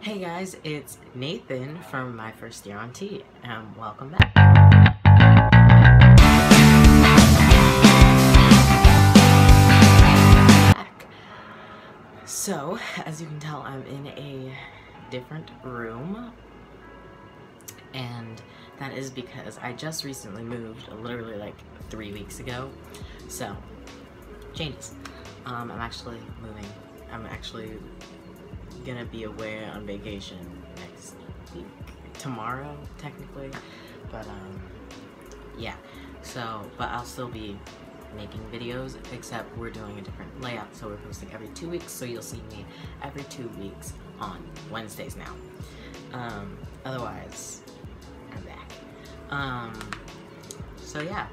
Hey guys, it's Nathan from my first year on T, and welcome back. So, as you can tell, I'm in a different room, and that is because I just recently moved, literally like 3 weeks ago, so, changes. I'm actually moving. I'm actually gonna be away on vacation next week, tomorrow technically, but yeah, so, but I'll still be making videos, except we're doing a different layout, so we're posting every 2 weeks, so you'll see me every 2 weeks on Wednesdays now. Otherwise, I'm back. So yeah,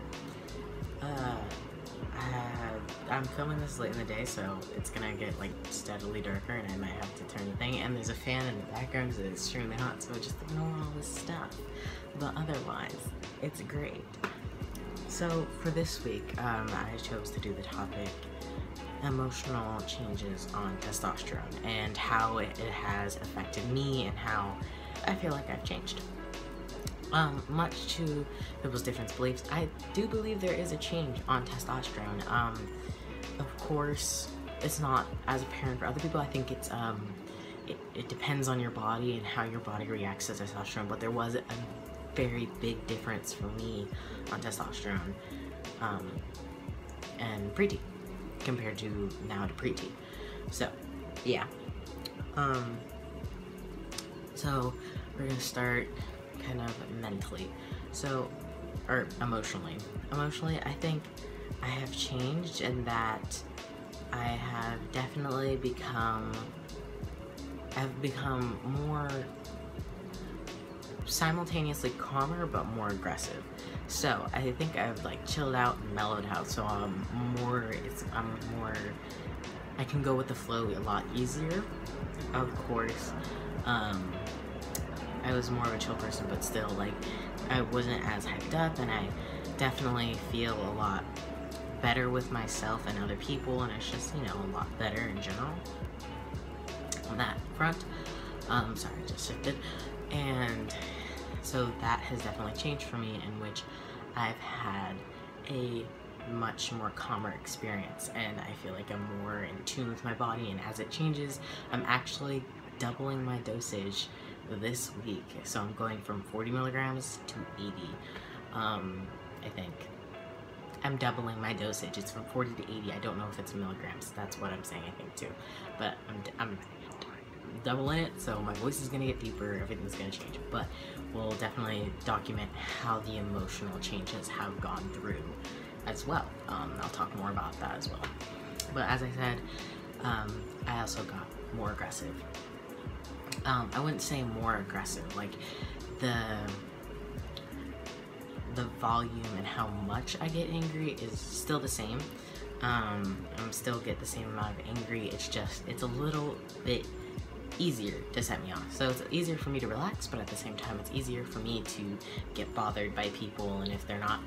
I'm filming this late in the day, so it's gonna get like steadily darker, and I might have to turn the thing, and there's a fan in the background because it's extremely hot, so just ignore all this stuff. But otherwise, it's great. So for this week, I chose to do the topic emotional changes on testosterone and how it has affected me and how I feel like I've changed. Much to people's different beliefs, I do believe there is a change on testosterone. Of course, it's not as apparent for other people. I think it's it depends on your body and how your body reacts to testosterone, but there was a very big difference for me on testosterone and pre-T compared to now to pre-T. So yeah, so we're gonna start kind of mentally, or emotionally. I think I have changed in that I have definitely become more simultaneously calmer but more aggressive. So I think I've like chilled out and mellowed out, so I can go with the flow a lot easier. Of course, I was more of a chill person, but still, like, I wasn't as hyped up, and I definitely feel a lot better with myself and other people, and it's just, you know, a lot better in general on that front. Sorry, I just shifted. And so that has definitely changed for me, in which I've had a much more calmer experience, and I feel like I'm more in tune with my body, and as it changes, I'm actually doubling my dosage this week, so I'm going from 40 milligrams to 80. I think I'm doubling my dosage. It's from 40 to 80. I don't know if it's milligrams. That's what I'm saying, I think, too. But I'm doubling it, so my voice is gonna get deeper, everything's gonna change. But we'll definitely document how the emotional changes have gone through as well. I'll talk more about that as well. But as I said, I also got more aggressive. I wouldn't say more aggressive, like the volume and how much I get angry is still the same. I'm still get the same amount of angry, it's just, it's a little bit easier to set me off. So it's easier for me to relax, but at the same time it's easier for me to get bothered by people, and if they're not,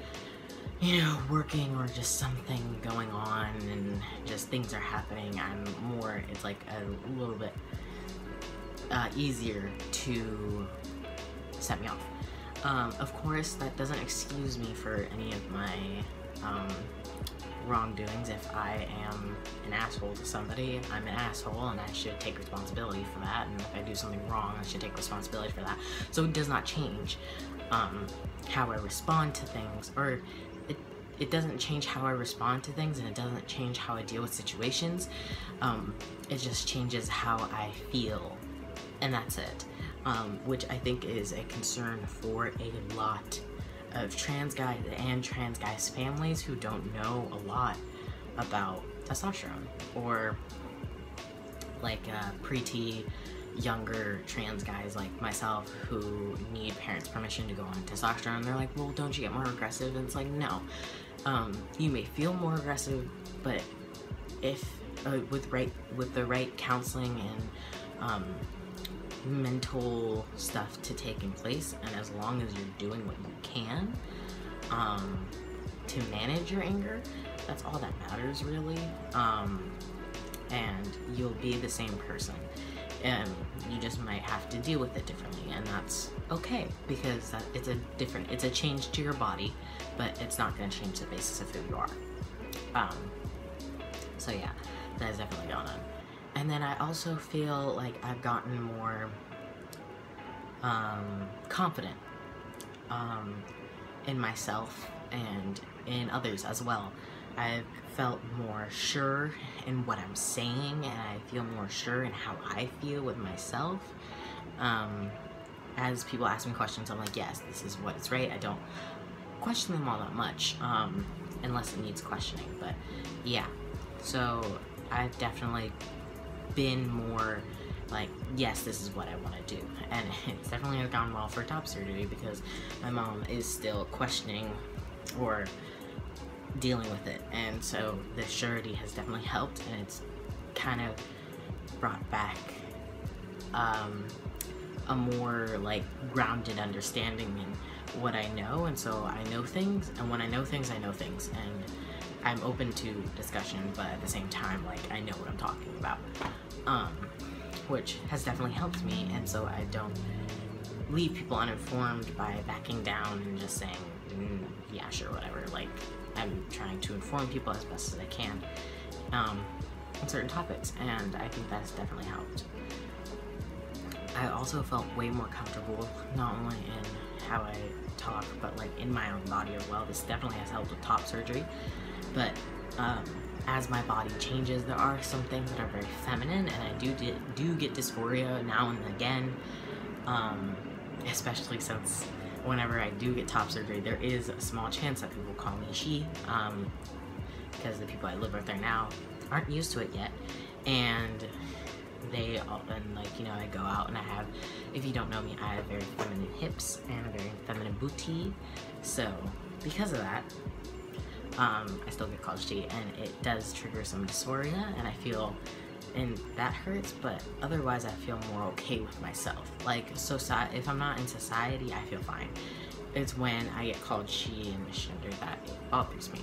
you know, working or just something going on and just things are happening, it's like a little bit easier to set me off. Of course, that doesn't excuse me for any of my wrongdoings. If I am an asshole to somebody, I'm an asshole, and I should take responsibility for that, and if I do something wrong, I should take responsibility for that. So it does not change how I respond to things, or it doesn't change how I respond to things, and it doesn't change how I deal with situations. It just changes how I feel, and that's it. Which I think is a concern for a lot of trans guys and trans guys' families who don't know a lot about testosterone, or like pre-T younger trans guys like myself who need parents' permission to go on testosterone. They're like, well, don't you get more aggressive? And it's like, no. You may feel more aggressive, but if with the right counseling and mental stuff to take in place, and as long as you're doing what you can to manage your anger, that's all that matters, really. And you'll be the same person. and you just might have to deal with it differently, and that's okay, because it's a change to your body, but it's not going to change the basis of who you are. So yeah, that has definitely gone on. And then I also feel like I've gotten more confident in myself and in others as well. I've felt more sure in what I'm saying, and I feel more sure in how I feel with myself. As people ask me questions, I'm like, yes, this is what is right. I don't question them all that much, unless it needs questioning. But yeah, so I've definitely been more like, yes, this is what I want to do. And it's definitely gone well for top surgery, because my mom is still questioning or dealing with it, and so the surety has definitely helped, and it's kind of brought back a more like grounded understanding in what I know. And so I know things, and when I know things, I know things, and I'm open to discussion, but at the same time, like, I know what I'm talking about, which has definitely helped me. And so I don't leave people uninformed by backing down and just saying, yeah, sure, whatever. Like, I'm trying to inform people as best as I can on certain topics, and I think that's definitely helped. I also felt way more comfortable, not only in how I talk, but like in my own body as well. This definitely has helped with top surgery, but as my body changes, there are some things that are very feminine, and I do get dysphoria now and again, especially since whenever I do get top surgery, there is a small chance that people call me she, because the people I live with there now aren't used to it yet, and they all, and like, you know, I go out and I have, if you don't know me, I have very feminine hips and a very feminine booty, so because of that, I still get called she, and it does trigger some dysphoria, and I feel, and that hurts, but otherwise I feel more okay with myself. Like, so if I'm not in society, I feel fine. It's when I get called she and misgender that it bothers me.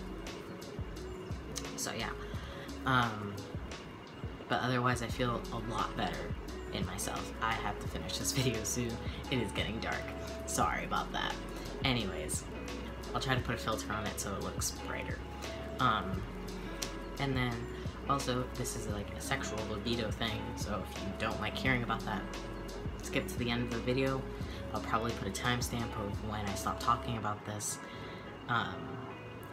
So yeah, but otherwise I feel a lot better in myself. I have to finish this video soon. It is getting dark. Sorry about that. Anyways, I'll try to put a filter on it so it looks brighter. And then also, this is like a sexual libido thing, so if you don't like hearing about that, skip to the end of the video. I'll probably put a timestamp of when I stop talking about this. And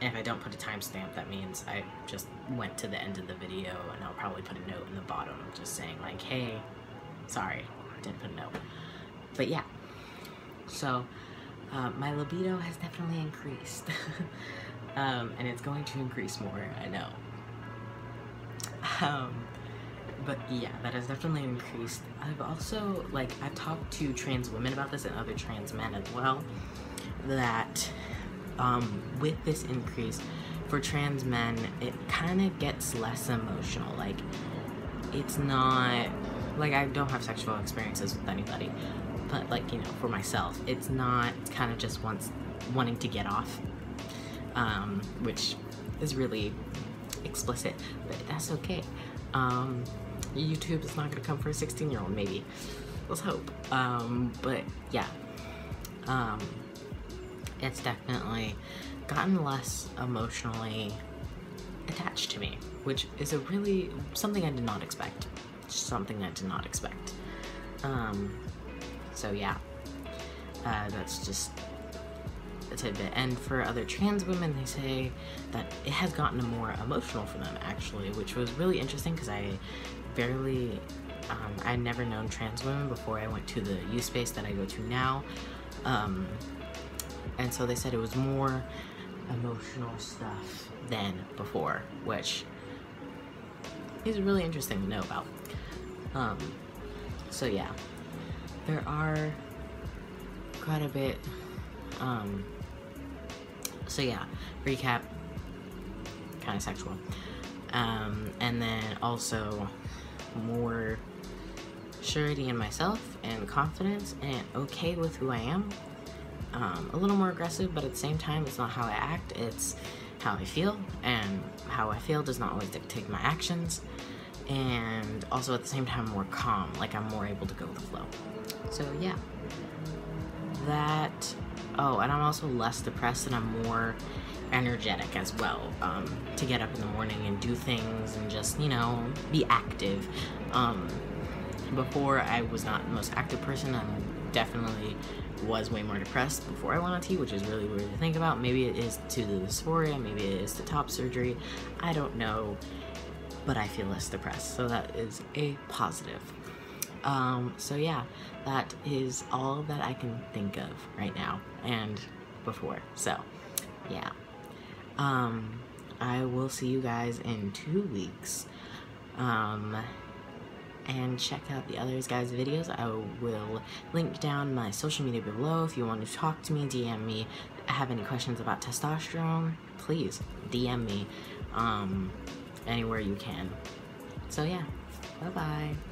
if I don't put a timestamp, that means I just went to the end of the video, and I'll probably put a note in the bottom just saying like, hey, sorry, didn't put a note. But yeah, so my libido has definitely increased. And it's going to increase more, I know. But yeah, that has definitely increased. I've also, like, I've talked to trans women about this and other trans men as well, that with this increase, for trans men, it kind of gets less emotional. Like, it's not, like, I don't have sexual experiences with anybody, but, like, you know, for myself, it's not, it's kind of just wanting to get off, which is really explicit, but that's okay. YouTube is not gonna come for a 16-year-old, maybe. Let's hope. But yeah, it's definitely gotten less emotionally attached to me, which is something I did not expect. Something I did not expect. So yeah, that's just a tidbit. And for other trans women, they say that it has gotten more emotional for them, actually, which was really interesting, because I I'd never known trans women before I went to the youth space that I go to now, and so they said it was more emotional stuff than before, which is really interesting to know about. So yeah, there are quite a bit. So yeah, recap, kind of sexual, and then also more surety in myself and confidence and okay with who I am. A little more aggressive, but at the same time, it's not how I act, it's how I feel, and how I feel does not always dictate my actions. and also at the same time more calm, like I'm more able to go with the flow. So yeah, that, oh, and I'm also less depressed and I'm more energetic as well, to get up in the morning and do things and just, you know, be active. Before I was not the most active person. I definitely was way more depressed before I went on T, which is really weird to think about. Maybe it is to the dysphoria, maybe it is to top surgery, I don't know, but I feel less depressed, so that is a positive. So yeah, that is all that I can think of right now and before, so yeah. I will see you guys in 2 weeks, and check out the others guys' videos. I will link down my social media below if you want to talk to me, DM me, have any questions about testosterone, please DM me, anywhere you can. So yeah, bye bye.